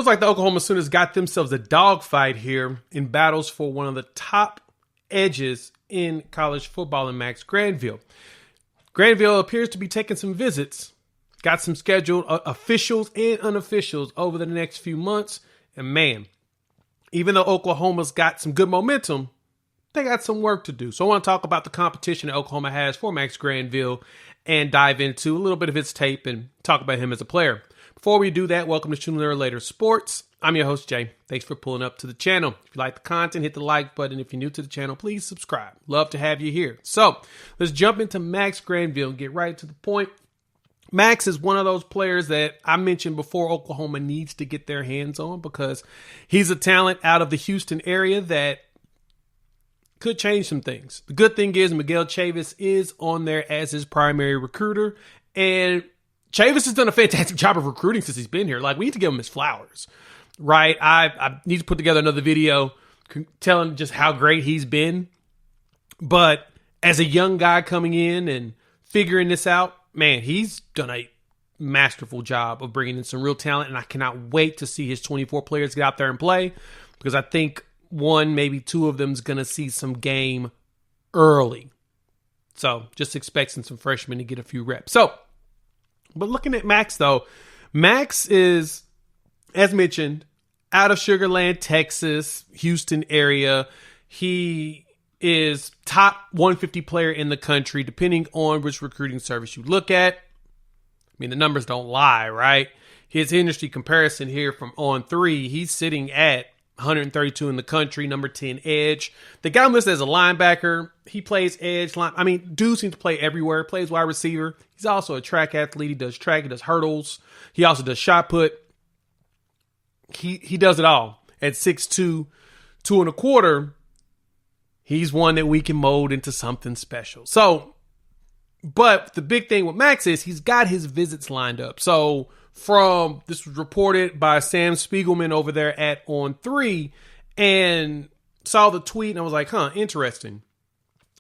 Looks like the Oklahoma Sooners got themselves a dogfight here in battles for one of the top edges in college football in Max Granville. Granville appears to be taking some visits. Got some scheduled officials and unofficials over the next few months. And man, even though Oklahoma's got some good momentum, they got some work to do. So I want to talk about the competition that Oklahoma has for Max Granville and dive into a little bit of his tape and talk about him as a player. Before we do that, welcome to Sooner or Later Sports. I'm your host, Jay. Thanks for pulling up to the channel. If you like the content, hit the like button. If you're new to the channel, please subscribe. Love to have you here. So let's jump into Max Granville and get right to the point. Max is one of those players that I mentioned before Oklahoma needs to get their hands on because he's a talent out of the Houston area that could change some things. The good thing is Miguel Chavis is on there as his primary recruiter, and Chavis has done a fantastic job of recruiting since he's been here. Like, we need to give him his flowers, right? I need to put together another video telling just how great he's been. But as a young guy coming in and figuring this out, man, he's done a masterful job of bringing in some real talent. And I cannot wait to see his 24 players get out there and play, because I think one, maybe two of them is going to see some game early. So just expecting some freshmen to get a few reps. But looking at Max, though, Max is, as mentioned, out of Sugar Land, Texas, Houston area. He is top 150 player in the country, depending on which recruiting service you look at. I mean, the numbers don't lie, right? His industry comparison here from On3, he's sitting at 132 in the country, number 10 edge. The guy listed as a linebacker. He plays edge line. I mean, dude seems to play everywhere. Plays wide receiver. He's also a track athlete. He does track. He does hurdles. He also does shot put. He does it all. At 6'2", 2.25, he's one that we can mold into something special. So, but the big thing with Max is he's got his visits lined up. So, this was reported by Sam Spiegelman over there at On3, and saw the tweet and I was like, interesting.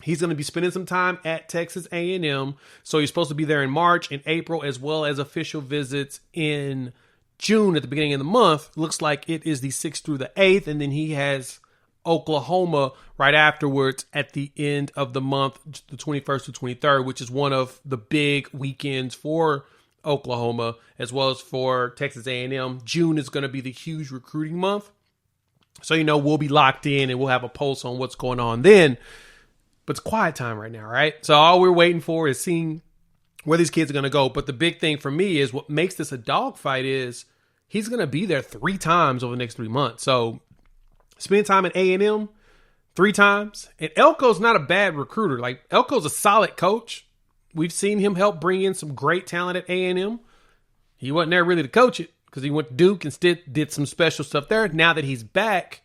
He's going to be spending some time at Texas A&M. So he's supposed to be there in March and April, as well as official visits in June at the beginning of the month. Looks like it is the 6th through the 8th. And then he has Oklahoma right afterwards at the end of the month, the 21st to 23rd, which is one of the big weekends for Oklahoma, as well as for Texas A&M. June is going to be the huge recruiting month. So, we'll be locked in and we'll have a pulse on what's going on then. But it's quiet time right now, right? So all we're waiting for is seeing where these kids are going to go. But the big thing for me is what makes this a dogfight is he's going to be there 3 times over the next 3 months. So spend time at A&M 3 times. And Elko's not a bad recruiter. Like, Elko's a solid coach. We've seen him help bring in some great talent at A&M. He wasn't there really to coach it because he went to Duke and did some special stuff there. Now that he's back,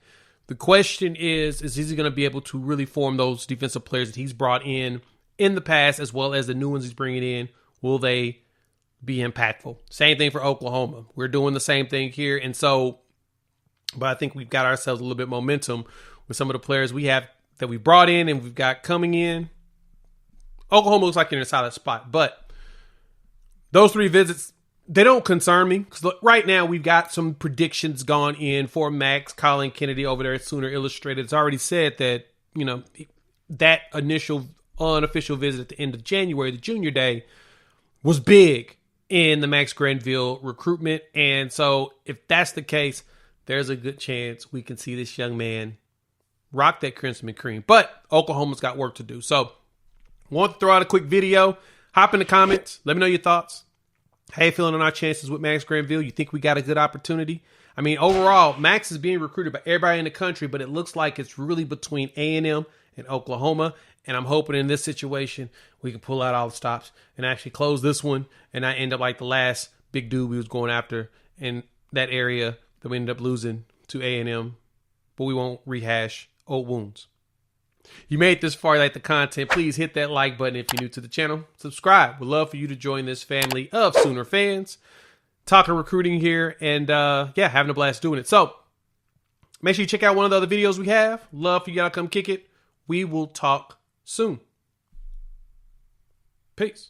the question is he going to be able to really form those defensive players that he's brought in the past, as well as the new ones he's bringing in? Will they be impactful? Same thing for Oklahoma. We're doing the same thing here. And so, but I think we've got ourselves a little bit of momentum with some of the players we have that we brought in and we've got coming in. Oklahoma looks like they're in a solid spot, but those 3 visits, they don't concern me because right now we've got some predictions gone in for Max. Colin Kennedy over there at Sooner Illustrated has already said that, that initial unofficial visit at the end of January, the junior day, was big in the Max Granville recruitment. And so if that's the case, there's a good chance we can see this young man rock that crimson and cream. But Oklahoma's got work to do. So want to throw out a quick video. Hop in the comments. Let me know your thoughts. How you feeling on our chances with Max Granville? You think we got a good opportunity? I mean, overall, Max is being recruited by everybody in the country, but it looks like it's really between A&M and Oklahoma. And I'm hoping in this situation, we can pull out all the stops and actually close this one and not end up like the last big dude we was going after in that area that we ended up losing to A&M. But we won't rehash old wounds. You made this far, like the content, please hit that like button if you're new to the channel. Subscribe. We'd love for you to join this family of Sooner fans. Talking recruiting here and, having a blast doing it. So, make sure you check out one of the other videos we have. Love for you to come kick it. We will talk soon. Peace.